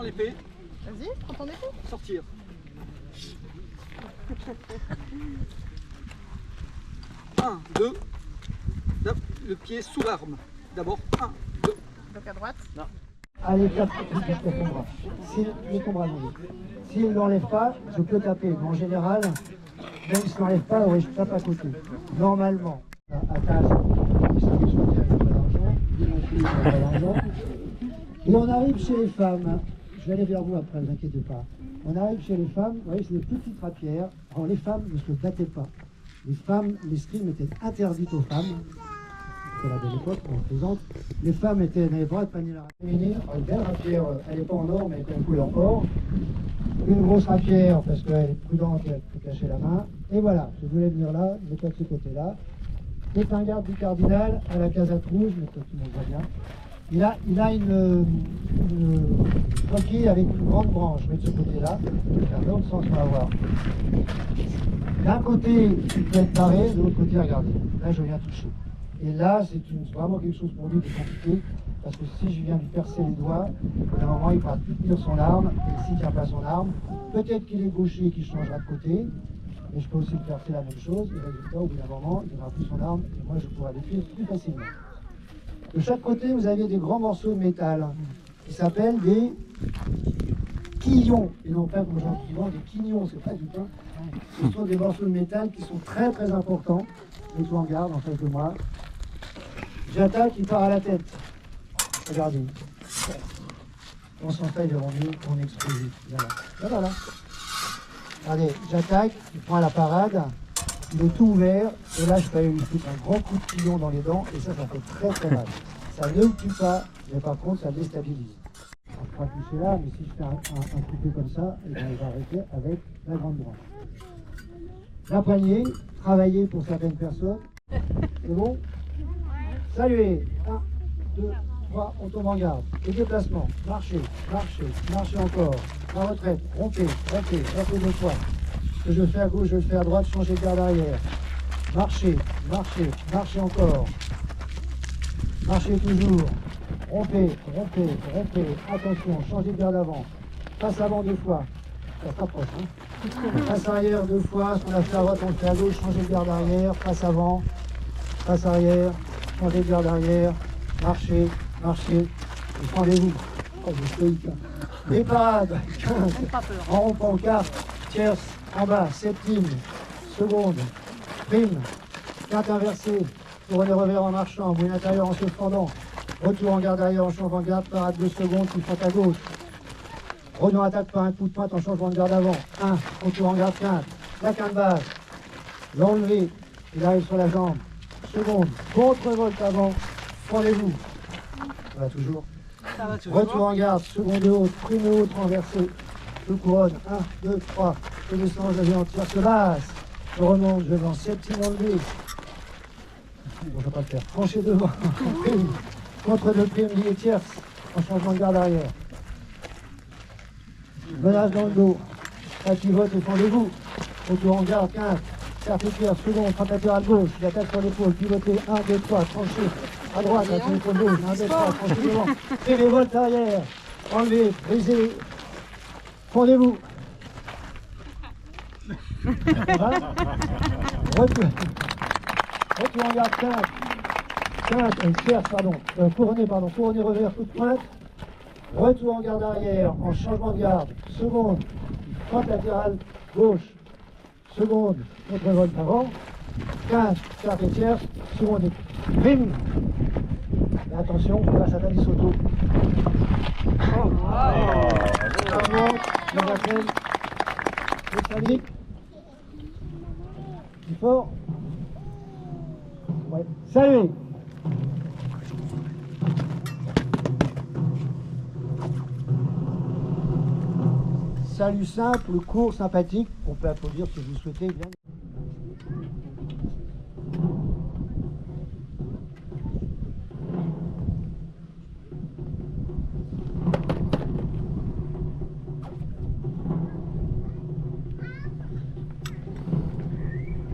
L'épée. Vas-y, prends ton épée. Sortir. Un, deux. Le pied sous l'arme. D'abord, un, deux. Donc à droite. Non. Allez, tape ton bras. S'il ne l'enlève pas, je peux taper. Mais en général, même s'il ne l'enlève pas, ouais, je tape à côté. Normalement, à tâche, et on arrive chez les femmes. Je vais aller vers vous après, ne vous inquiétez pas. On arrive chez les femmes, vous voyez, c'est des petites rapières. Alors les femmes ne se battaient pas. Les femmes, l'escrime était interdite aux femmes. C'était la belle époque, on plaisante. Les femmes n'avaient pas le droit de panier la rapière. Une belle rapière, elle n'est pas en or, mais elle est en couleur or. Une grosse rapière, parce qu'elle est prudente, elle peut cacher la main. Et voilà, je voulais venir là, je vais de ce côté-là. C'est un garde du cardinal à la casette rouge, mais tout le monde voit bien. Il a une coquille avec une grande branche, je vais de ce côté-là. Dans l'autre sens, on va voir. D'un côté, il peut être paré, de l'autre côté, regardez. Là, je viens toucher. Et là, c'est vraiment quelque chose pour lui de compliqué, parce que si je viens lui percer les doigts, à un moment, il ne pourra plus tenir son arme, et s'il ne tient pas son arme, peut-être qu'il est gaucher et qu'il changera de côté, mais je peux aussi lui percer la même chose, et résultat, au bout d'un moment, il n'aura plus son arme, et moi, je pourrai l'effet plus facilement. De chaque côté, vous avez des grands morceaux de métal qui s'appellent des quillons, et non pas comme gens qui vendent des quignons, c'est pas du pain. Ce sont des morceaux de métal qui sont très très importants. Mettez-vous en garde en face de moi. J'attaque, il part à la tête. Regardez. On s'en fait des rondis, on explose. Voilà. Et voilà. Regardez, j'attaque, il prend à la parade. Il est tout ouvert, et là je peux lui foutre un grand coup de quillon dans les dents, et ça fait très très mal. Ça ne le tue pas, mais par contre ça le déstabilise. On ne peut pas toucher là, mais si je fais un coupé comme ça, et bien, il va arrêter avec la grande branche. La poignée, travailler pour certaines personnes. C'est bon? Saluez. 1, 2, 3, on tombe en garde. Les déplacements, marchez, marchez, marchez encore. La retraite, rompez, rompez, rompez 2 fois. Ce que je fais à gauche, je le fais à droite, changez de garde arrière. Marchez, marchez, marchez encore. Marchez toujours. Rompez, rompez, rompez. Attention, changez de garde avant. Passe avant 2 fois. Ça se rapproche, hein. Passe arrière 2 fois. Ce qu'on a fait à droite, on le fait à gauche. Changez de garde arrière. Passe avant. Passe arrière. Changez de garde arrière. Marchez, marchez. Défendez-vous. Oh, je suis les parades. 15. En rompant carte. Tierce. En bas. Septime. Seconde. Prime. Quinte inversée. Pour les revers en marchant. Bout intérieur en se fendant. Retour en garde arrière en changeant de garde. Parade 2 secondes. Qui fente à gauche. Renaud attaque par un coup de pointe en changement de garde avant. 1. Retour en garde quinte. La quinte basse. L'enlever. Il arrive sur la jambe. Seconde. Contre-volte avant. Fendez-vous. Ça va toujours. Ça va toujours. Retour en garde. Seconde haute. Prime haute renversée. Je couronne. 1, 2, 3. je descends, je vais en tierce basse, je remonte, je vais en septime enlevé. Bon, je ne vais pas le faire. Tranché devant, en prime, contre deux primes, lié tierce, en changement de garde arrière. Menace dans le dos, la pivote et fendez-vous. Autour en garde, 15, certificaire, second, frappe latérale gauche, l'attaque sur l'épaule, pivoté, 1, 2, 3, tranché, à droite, à son épaule gauche, 1, 2, 3, tranché devant, et les volts arrière, enlevé, brisé, fondez-vous. Retour en garde, 15, couronné revers, coup de pointe, retour en garde arrière, en changement de garde, seconde, frappe latérale gauche, seconde, contre-volte avant, 15, carte et tierce, seconde, prime. Et attention, place à Thalys Auto. Je rappelle, le syndic, plus fort. Ouais. Salut. Salut simple, court, sympathique. On peut applaudir si vous le souhaitez. Bien.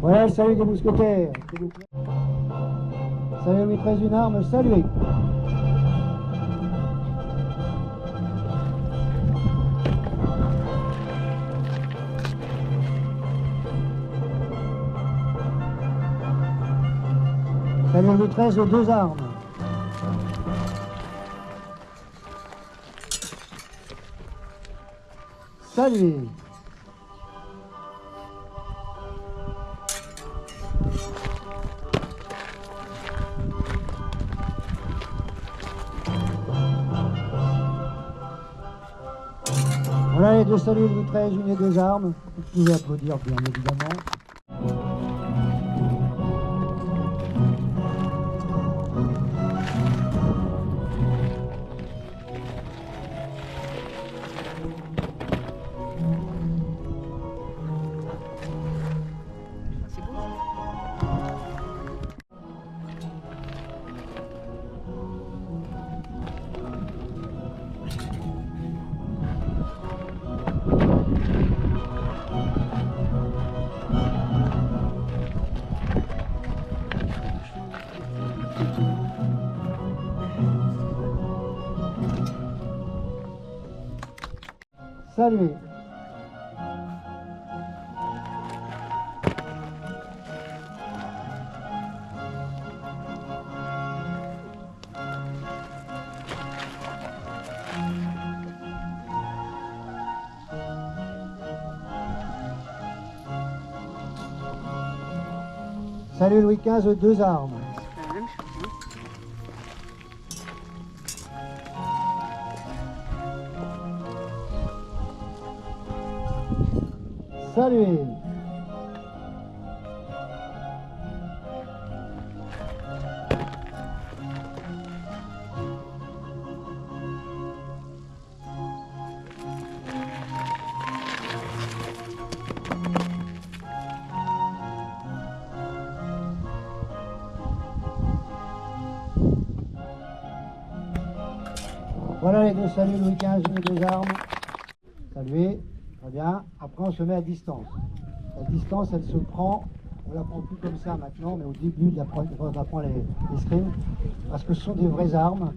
Ouais, salut des mousquetaires, s'il vous plaît. Salut maîtresse d'une arme, saluez. Salut maîtresse de deux armes. Salut. Voilà les deux saluts, Louis XIII, une et deux armes. Vous pouvez applaudir bien évidemment. C'est beau. Saluez. Salut Louis XV, deux armes. C'est la même chose. Saluez. Voilà les deux saluts Louis XV, une et deux armes. Saluez, très bien. Après on se met à distance. La distance elle se prend, on la prend plus comme ça maintenant, mais au début on apprend les scrims, parce que ce sont des vraies armes.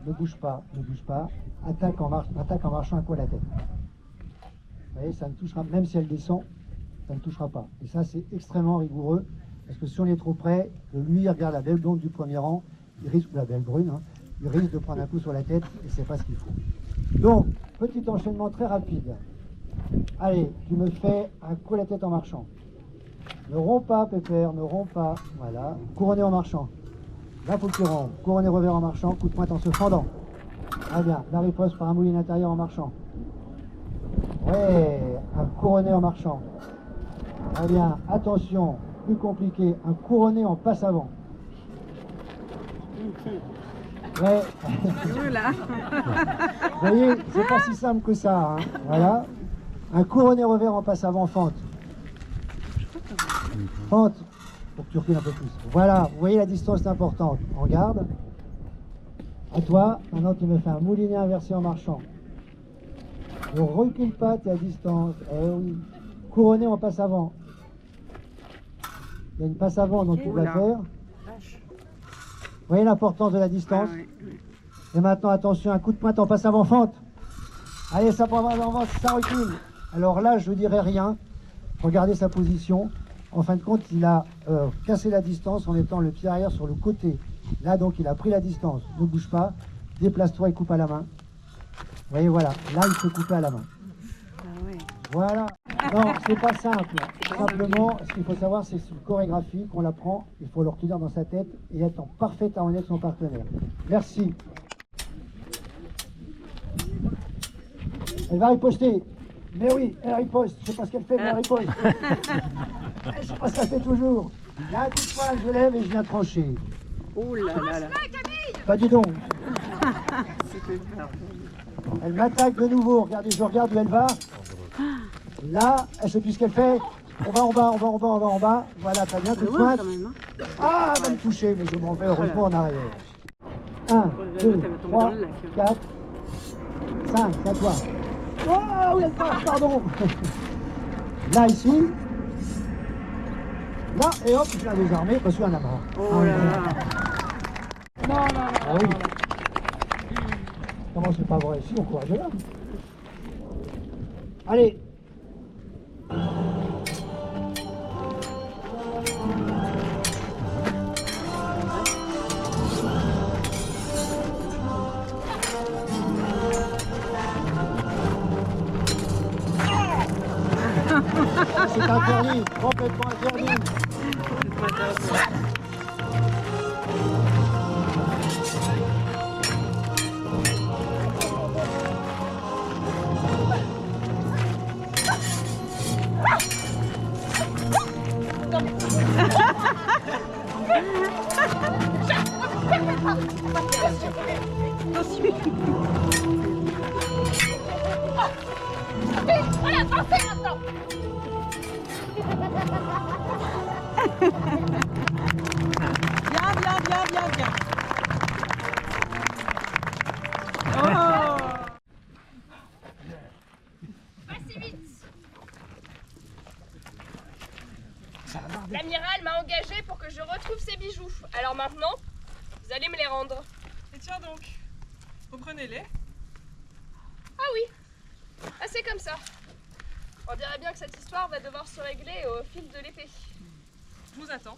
Ne bouge pas, ne bouge pas. Attaque en marchant un coup à la tête. Vous voyez, ça ne touchera, même si elle descend, ça ne touchera pas. Et ça c'est extrêmement rigoureux, parce que si on est trop près, lui il regarde la belle blonde du premier rang, il risque, ou la belle brune, hein, il risque de prendre un coup sur la tête et c'est pas ce qu'il faut. Donc, petit enchaînement très rapide. Allez, tu me fais un coup à la tête en marchant. Ne romps pas, Pépère, ne romps pas. Voilà. Couronné en marchant. Là, faut que tu rompes. Couronné revers en marchant, coup de pointe en se fendant. Très bien. La riposte par un mouline intérieur en marchant. Ouais, un couronné en marchant. Très bien. Attention, plus compliqué, un couronné en passe avant. Ouais. Là. Vous voyez, c'est pas si simple que ça. Hein. Voilà. Un couronné revers en passe avant, fente. Fente, pour que tu recules un peu plus. Voilà, vous voyez la distance est importante. En garde. À toi, maintenant tu me fais un moulinet inversé en marchant. Ne recule pas, tu es à distance. Eh oui. Couronné en passe avant. Il y a une passe avant dont tu dois Oula. faire. Vous voyez l'importance de la distance. Ah, ouais, ouais. Et maintenant, attention, un coup de pointe en passe avant fente. Allez, ça prend avant, ça recule. Alors là, je ne dirais rien. Regardez sa position. En fin de compte, il a cassé la distance en mettant le pied arrière sur le côté. Là, donc, il a pris la distance. Ne bouge pas. Déplace-toi et coupe à la main. Vous voyez, voilà. Là, il peut couper à la main. Ah ouais. Voilà. Non, c'est pas simple. Simplement, ce qu'il faut savoir, c'est que c'est une chorégraphie qu'on l'apprend. Il faut le retenir dans sa tête et être en parfaite harmonie avec son partenaire. Merci. Elle va riposter. Mais oui, elle riposte. Je sais pas ce qu'elle fait, mais elle riposte. Je sais pas ce qu'elle fait toujours. Là, un coup de poing, je lève et je viens trancher. Oh là là là. Pas du donc. C'était peur. Elle m'attaque de nouveau. Regardez, je regarde où elle va. Là, elle sait plus ce qu'elle fait. On va en bas, on va en bas, on va en bas. Voilà, très bien, coup de Loin pointe. quand même. Hein. Ah, elle va me toucher, mais je m'en vais heureusement en arrière. 1, 2, 3, 4, 5, c'est à toi. Oh, où elle part, pardon. Là, ici. Là, et hop, je la désarmé parce qu'il y en a marre. Oh là là. Non, non, non. Ah oui. Comment c'est pas vrai? Si, on courage là. Allez. C'est interdit, complètement interdit. Voilà, pensez maintenant. Viens, viens, viens, viens, viens. Oh. Pas si vite. L'amiral m'a engagé pour que je retrouve ces bijoux. Alors maintenant, vous allez me les rendre. Et tiens donc, reprenez-les. Ah oui, ah, c'est comme ça. On dirait bien que cette histoire va devoir se régler au fil de l'épée. Je vous attends.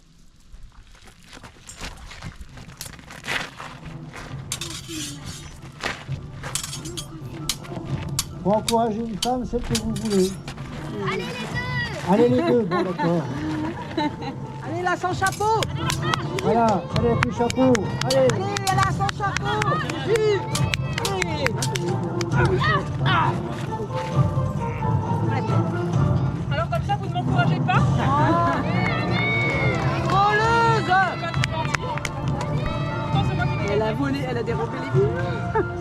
Pour encourager une femme, celle que vous voulez. Allez les deux. Allez les deux, bon d'accord. Allez là, sans chapeau. Voilà, allez avec le chapeau. Allez. Allez là, sans chapeau. Vite. Allez. Alors comme ça, vous ne m'encouragez pas? Voleuse. Pas trop gentil. Pourtant, c'est moi qui l'ai Elle a volé, elle a dérobé les billes.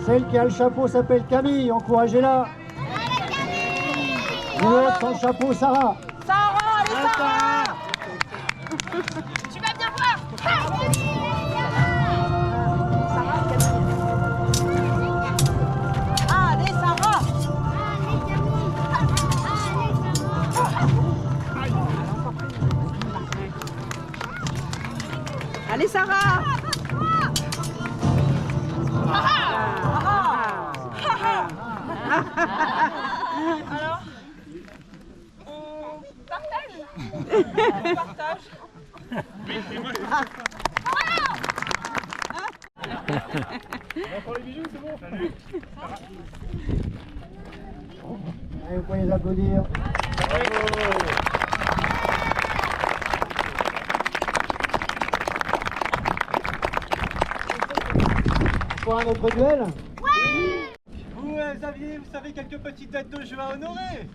Celle qui a le chapeau s'appelle Camille, encouragez-la. Vous êtes sans chapeau, Sarah. Sarah, allez Sarah. Tu vas bien voir. Allez Sarah. Allez Sarah. Alors, on partage? On partage. Allez, vous pouvez les applaudir. Pour un autre duel? Vous savez, quelques petites dates de jeu à honorer.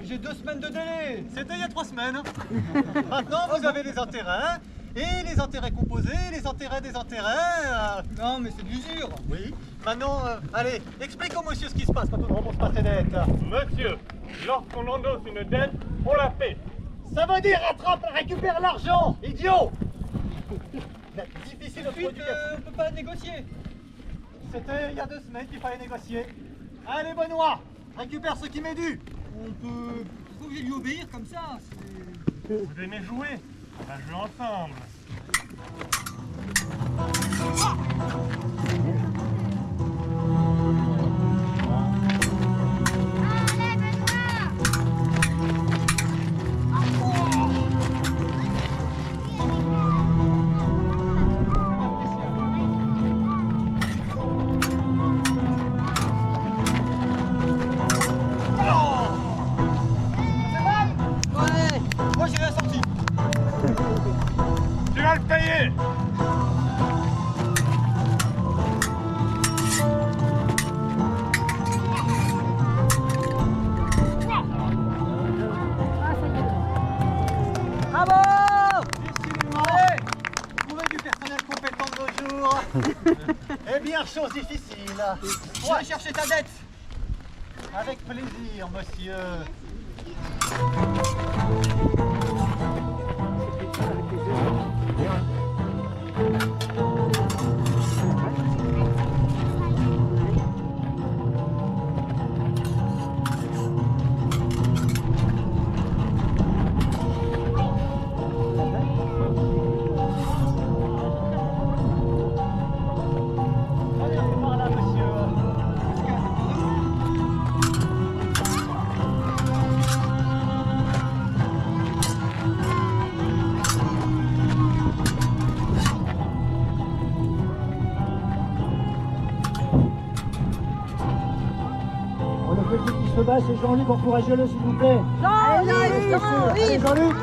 J'ai 2 semaines de délai. C'était il y a 3 semaines. Maintenant, vous avez des intérêts. Et les intérêts composés, les intérêts des intérêts. Non, mais c'est de l'usure. Oui. Maintenant, allez, explique au monsieur ce qui se passe quand on ne rembourse pas ses dettes. Monsieur, lorsqu'on endosse une dette, on la paie. Ça veut dire récupère l'argent, idiot. Difficile de Ensuite, produire. on peut pas négocier. C'était il y a 2 semaines qu'il fallait négocier. Allez Benoît, récupère ce qui m'est dû. On peut... Faut que j'aille lui obéir comme ça. Vous aimez jouer? On va jouer ensemble. Ouais. Moi, j'ai rien sorti. Tu vas le payer! Allez, trouver du personnel compétent de nos jours. Eh bien, chose difficile. Je vais chercher ta dette. Avec plaisir, monsieur. Allez, par là, monsieur. Bon, le petit qui se bat, c'est Jean-Luc, encouragez-le s'il vous plaît. Allez, Jean-Luc. Allez, Jean-Luc.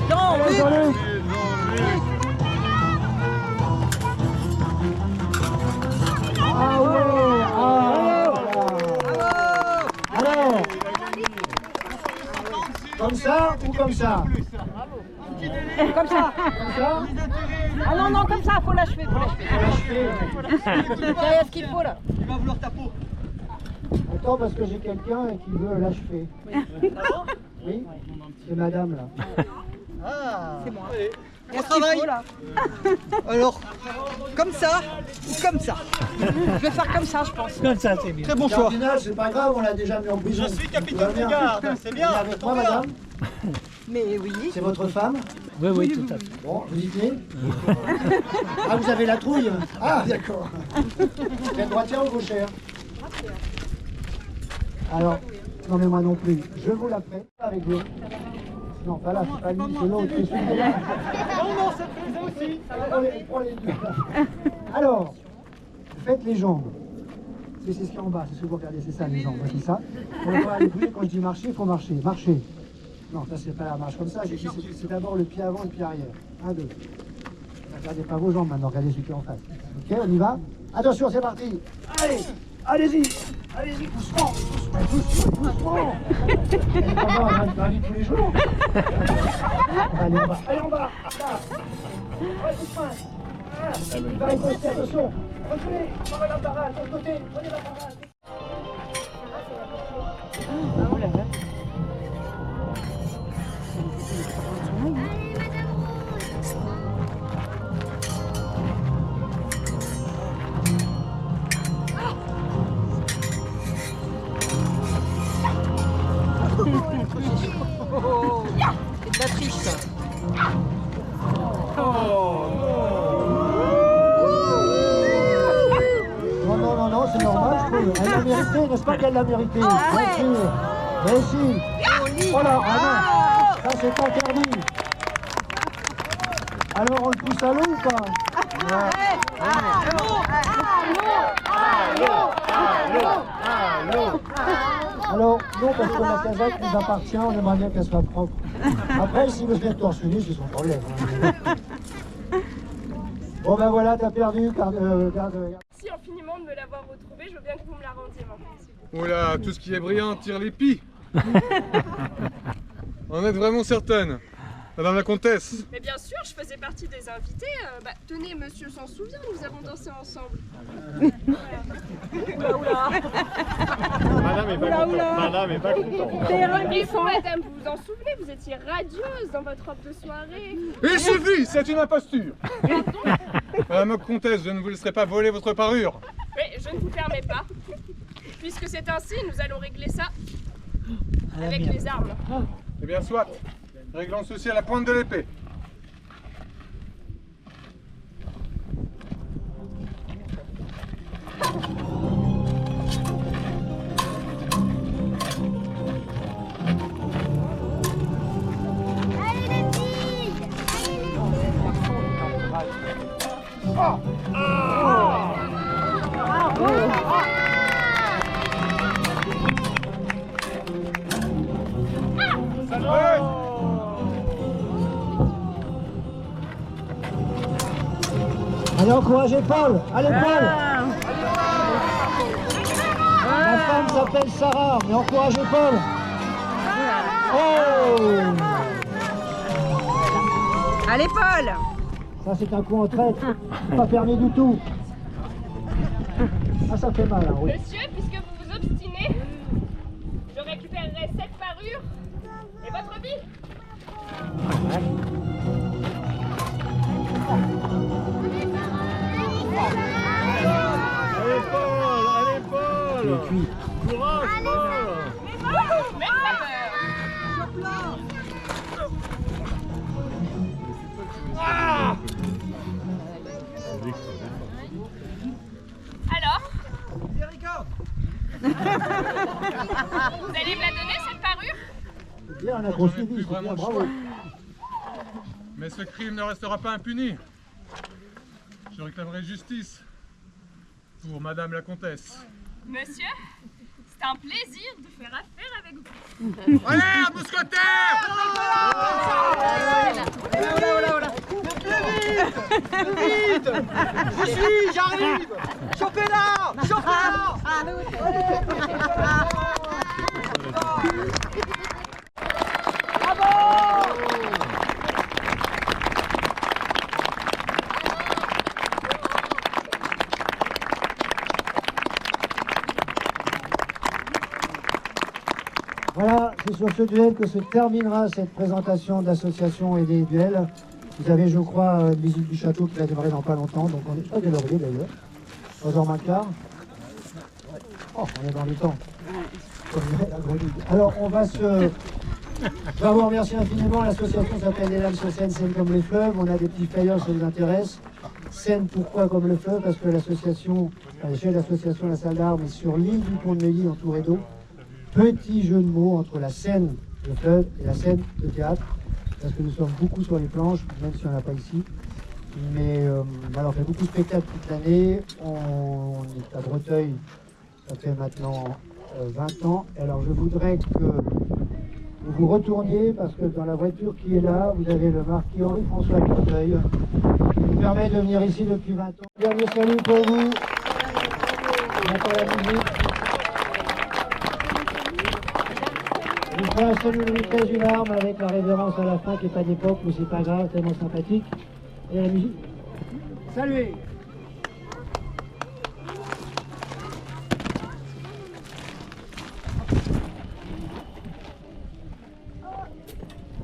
Ah ouais, ah, voilà. Alors, comme ça ou comme ça? Comme ça. Comme ça? Ah non, non, comme ça, faut l'achever, faut l'achever. C'est ce qu'il faut là. Il va vouloir ta peau. Attends, parce que j'ai quelqu'un qui veut l'achever. Oui, c'est madame là. Ah, C'est moi. On travaille. là. Alors, comme ça ou comme ça. Je vais faire comme ça, je pense. Très bon choix. Cardinal, c'est pas grave, on l'a déjà mis en prison. je suis Tout va capitaine bien. de garde, c'est bien. Venez avec moi, Tombez là. madame. Mais oui. C'est votre femme? Oui, tout à fait. Bon, vous y tenez? Ah, vous avez la trouille? Ah, d'accord. Vous êtes droitière ou gauchère? Alors, non mais moi non plus. Je vous la prête avec vous. Non, pas là, c'est pas lui, c'est l'autre. C'est celui là. Non, non, ça te plaisait aussi. On les deux. Alors, vous faites les jambes. C'est ce qui est en bas, c'est ce que vous regardez, c'est ça les jambes, c'est ça. Pour ne pas aller bouger, quand je dis marcher, il faut marcher. Marcher. Non, ça c'est pas la marche comme ça, j'ai dit c'est d'abord le pied avant et le pied arrière. 1, 2. Regardez pas vos jambes maintenant, regardez celui qui est en face. Ok, on y va? Attention, c'est parti. Allez, allez-y, allez-y, doucement, doucement. Elle est pas bonne, on va vite tous les jours. Allez, en bas, allez en bas, là. Ouais, doucement. Il va riposter, attention. Reculez, prenez la parade, de l'autre côté, prenez la parade. C'est de la triche, ça. Non, non, non, non, c'est normal, je trouve. Elle l'a mérité, n'est-ce pas qu'elle l'a mérité? Bien sûr. Mais si. Oh là, ah non, ça c'est interdit. Alors on le pousse à l'eau ou pas? Alors, non, parce que la casaque nous appartient, on aimerait bien qu'elle soit propre. Après, si vous êtes torse nu, c'est son problème. Hein. Bon ben voilà, t'as perdu, garde. Merci infiniment de me l'avoir retrouvé. Je veux bien que vous me la rendiez maintenant, s'il vous plaît. Oula, tout ce qui est brillant tire les pies. On est vraiment certaine. Madame la comtesse. Mais bien sûr, je faisais partie des invités. Tenez, monsieur s'en souvient, nous avons dansé ensemble. Madame est pas contente. Madame est pas contente. Et vous, madame, vous vous en souvenez, vous étiez radieuse dans votre robe de soirée. Il suffit, c'est une imposture. Madame la comtesse, je ne vous laisserai pas voler votre parure. Mais je ne vous permets pas. Puisque c'est ainsi, nous allons régler ça avec les armes. Eh bien, soit. Réglons ceci à la pointe de l'épée. Allez, encouragez Paul. Allez, Paul. La femme s'appelle Sarah, mais encouragez Paul. Oh! Allez, Paul. Ça, c'est un coup en traite. Pas permis du tout. Ah, ça fait mal, hein, oui. Monsieur, puisque vous vous obstinez, je récupérerai cette parure et votre vie. Allez, Paul. Allez, Paul. Courage, Paul. Mais ça meurt. Alors, vous allez me la donner, cette parure? Bien, on a poursuivi, c'est bien, bravo. Mais ce crime ne restera pas impuni. Je réclamerai justice pour Madame la comtesse. Monsieur, c'est un plaisir de faire affaire avec vous. Allez, un mousquetaire! Vite! J'y suis, j'arrive! Chopez-la! Chopez-la! Voilà, c'est sur ce duel que se terminera cette présentation de l'association et des duels. Vous avez, je crois, une visite du château qui va démarrer dans pas longtemps, donc on est pas des lauriers d'ailleurs. 3h moins quart. Oh, on est dans les temps. Comme dirait la grenouille. Alors, on va se... Je vais vous remercier infiniment. L'association s'appelle Les Lames sur Seine, Seine comme les fleuves. On a des petits flyers, ça vous intéresse. Seine, pourquoi comme le fleuve? Parce que l'association, à l'échelle de l'association La Salle d'Armes est sur l'île du Pont de Neuilly, entourée d'eau. Petit jeu de mots entre la scène de fleuve et la scène de théâtre, parce que nous sommes beaucoup sur les planches, même si on n'a pas ici. Mais alors, on fait beaucoup de spectacles toute l'année. On est à Breteuil, ça fait maintenant 20 ans. Alors, je voudrais que vous vous retourniez, parce que dans la voiture qui est là, vous avez le marquis Henri-François de Breteuil, qui nous permet de venir ici depuis 20 ans. Dernier salut pour vous. On entend la musique. Je vous ferai un salut de vitesse d'une arme avec la révérence à la fin qui n'est pas d'époque, mais c'est pas grave, tellement sympathique. Et la musique. Saluez!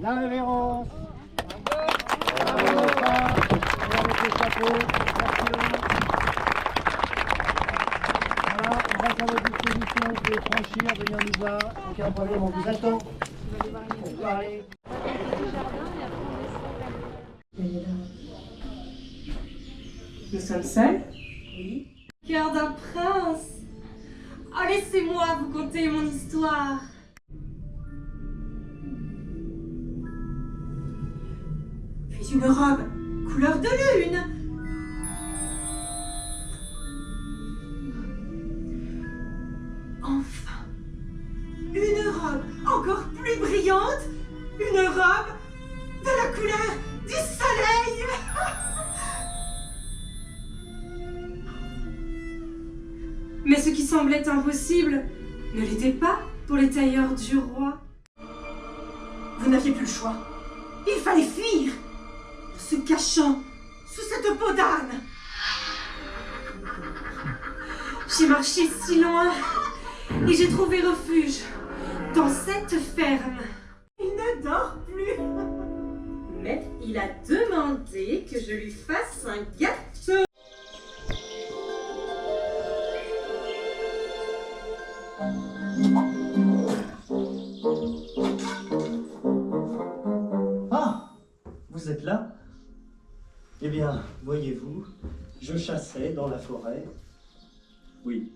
La révérence. Bravo les femmes. Et avec les chapeaux. Merci Louis. Voilà, on reste à votre disposition. Vous pouvez franchir, venir nous voir. Aucun problème, on vous attend. Bonne soirée. Nous sommes seuls? Oui. Cœur d'un prince. Oh, laissez-moi vous conter mon histoire. Puis une robe couleur de lune. Enfin, une robe encore plus brillante. Une robe de la couleur du soleil. Mais ce qui semblait impossible ne l'était pas pour les tailleurs du roi. Vous n'aviez plus le choix. Il fallait fuir en se cachant sous cette peau d'âne. J'ai marché si loin et j'ai trouvé refuge dans cette ferme. Il ne dort plus. Mais il a demandé que je lui fasse un gâteau. Ah, vous êtes là? Eh bien, voyez-vous, je chassais dans la forêt. Oui,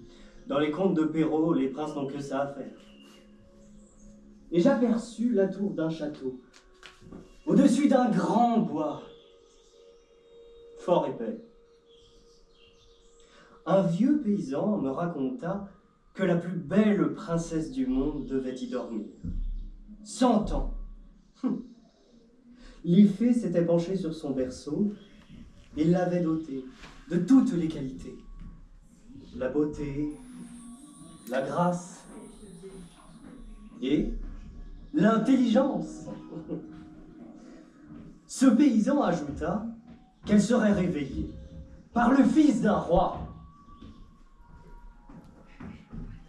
dans les contes de Perrault, les princes n'ont que ça à faire. Et j'aperçus la tour d'un château, au-dessus d'un grand bois, fort épais. Un vieux paysan me raconta que la plus belle princesse du monde devait y dormir. 100 ans. L'Ifée s'était penché sur son berceau et l'avait doté de toutes les qualités. La beauté, la grâce et l'intelligence. Ce paysan ajouta qu'elle serait réveillée par le fils d'un roi.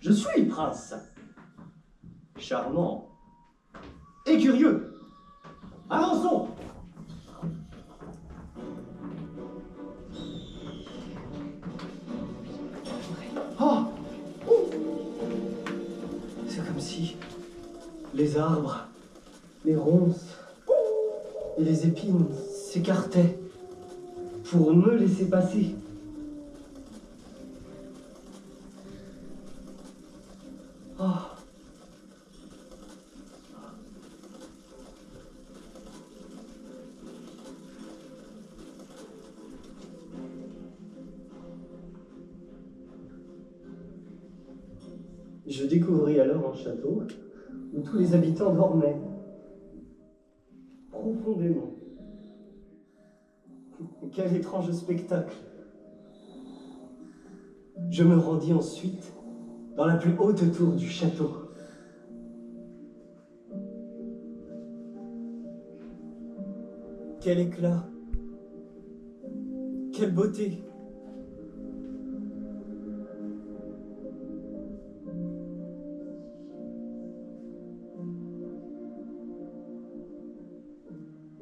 Je suis prince, charmant et curieux. Avançons! Oh! C'est comme si les arbres, les ronces et les épines s'écartaient pour me laisser passer. Oh. Je découvris alors un château où tous les habitants dormaient profondément. Quel étrange spectacle! Je me rendis ensuite dans la plus haute tour du château. Quel éclat! Quelle beauté!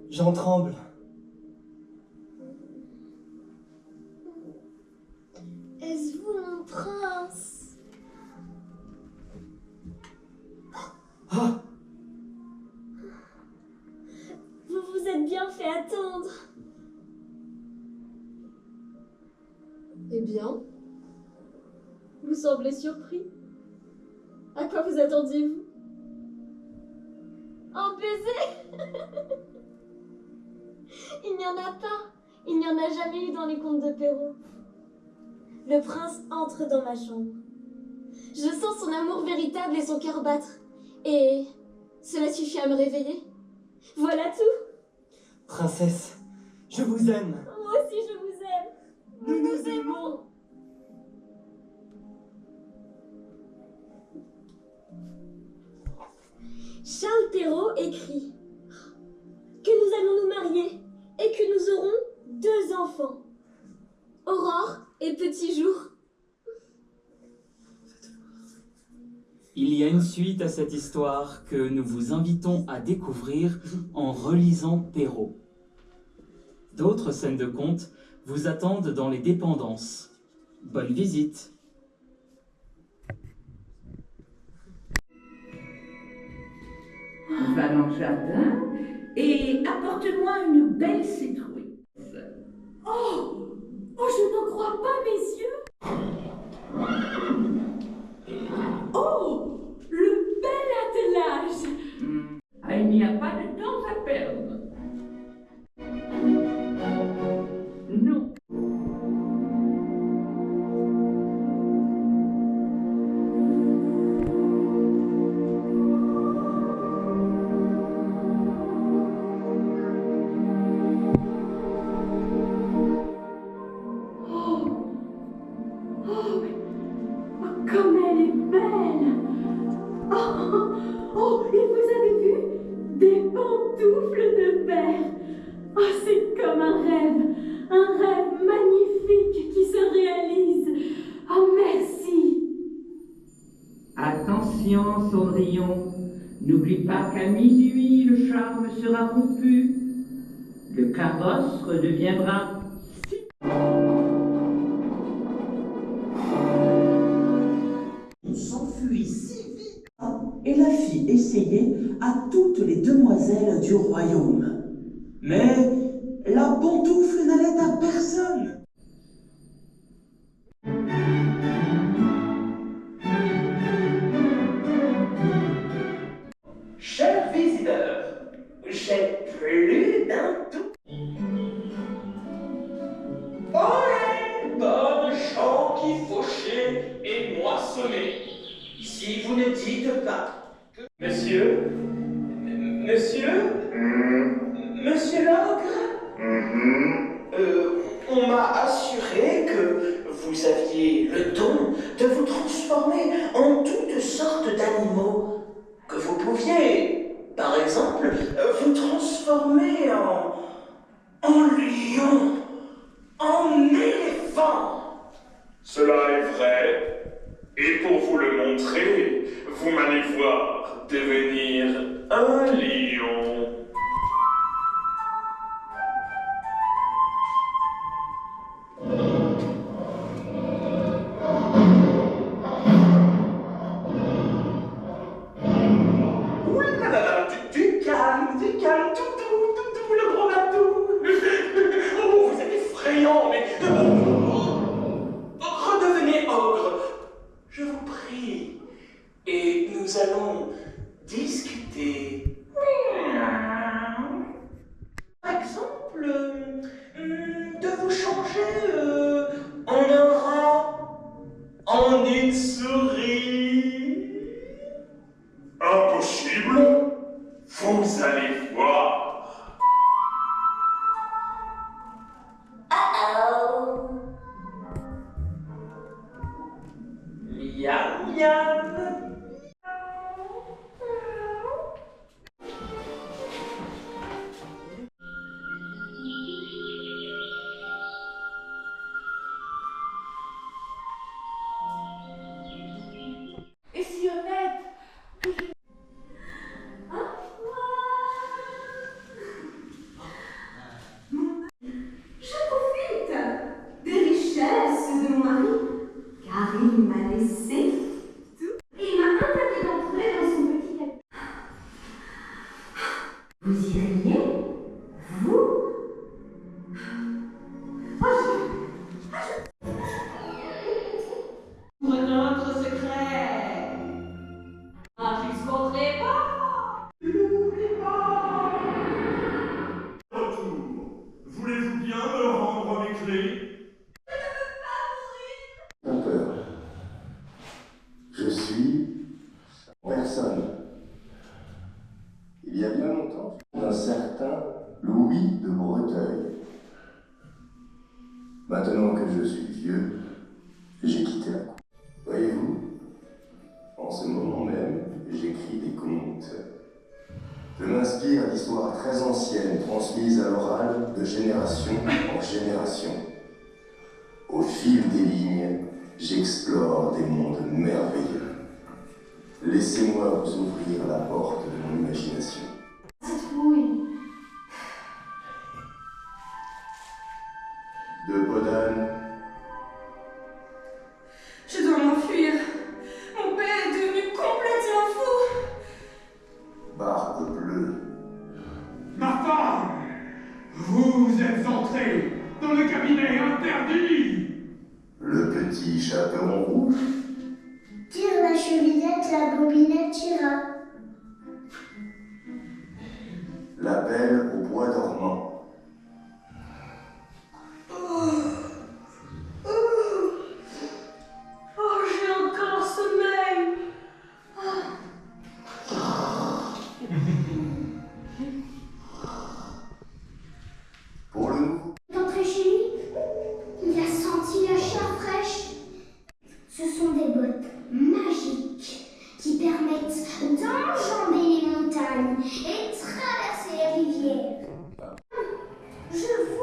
J'en tremble. Est-ce vous, mon prince? Ah! Vous vous êtes bien fait attendre. Eh bien, vous semblez surpris. À quoi vous attendiez-vous? Un baiser? Il n'y en a pas. Il n'y en a jamais eu dans les contes de Perrault. Le prince entre dans ma chambre. Je sens son amour véritable et son cœur battre. Et cela suffit à me réveiller. Voilà tout. Princesse, je vous aime. Moi aussi je vous aime. Nous nous aimons. Charles Perrault écrit que nous allons nous marier et que nous aurons 2 enfants, Aurore et Petit Jour. Il y a une suite à cette histoire que nous vous invitons à découvrir en relisant Perrault. D'autres scènes de contes vous attendent dans les dépendances. Bonne visite! Va dans le jardin et apporte-moi une belle citrouille. Oh, je n'en crois pas mes yeux. Oh, le bel attelage. Il n'y a pas de temps à perdre. Non. qu'à minuit le charme sera rompu, le carrosse redeviendra. On s'enfuit si vite et la fit essayer à toutes les demoiselles du royaume. Mais la pantoufle n'allait à personne. Chers visiteurs, j'ai plus d'un tout. Olé, bonne champ qui faucher et moissonner. Si vous ne dites pas que... Monsieur Logre, on m'a assuré que vous aviez le don de vous transformer en toutes sortes d'animaux. Que vous pouviez, par exemple, vous transformer en lion, en éléphant. Cela est vrai, et pour vous le montrer, vous m'allez voir devenir un lion. Du calme, toutou, le gros matou. Oh, vous êtes effrayant, mais... redevenez ogre, je vous prie. Et nous allons discuter. Par exemple, de vous changer en un rat, en une souris. Impossible. Vous allez voir. Miam, miam. Et si honnête que je... Je profite des richesses de mon mari, car il m'a laissé tout et il m'a interdit d'entrer dans son petit cabinet. Vous iriez, vous? Pour notre secret. Ah, je ne pas. N'oublie pas. Retour. Voulez-vous bien me rendre mes clés? Pas peur. Je suis personne. Il y a bien longtemps, un certain Louis de Breteuil. Maintenant que je suis vieux, j'ai quitté la cour. Voyez-vous, en ce moment même, j'écris des contes. Je m'inspire d'histoires très anciennes, transmises à l'oral de génération en génération. Au fil des lignes, j'explore des mondes merveilleux. Laissez-moi vous ouvrir la porte de mon imagination. Citrouille. De Podane, Je dois m'enfuir. Mon père est devenu complètement fou. Barbe Bleue, Ma femme, vous êtes entrée dans le cabinet interdit. le petit chaperon rouge, Tire la chevillette, la bobinette tira. la belle au bois dormant, Oh, j'ai encore sommeil. pour le nouveau. Entré chez lui, il a senti la chair fraîche. Ce sont des bottes magiques qui permettent d'enjamber les montagnes et traverser les rivières. Je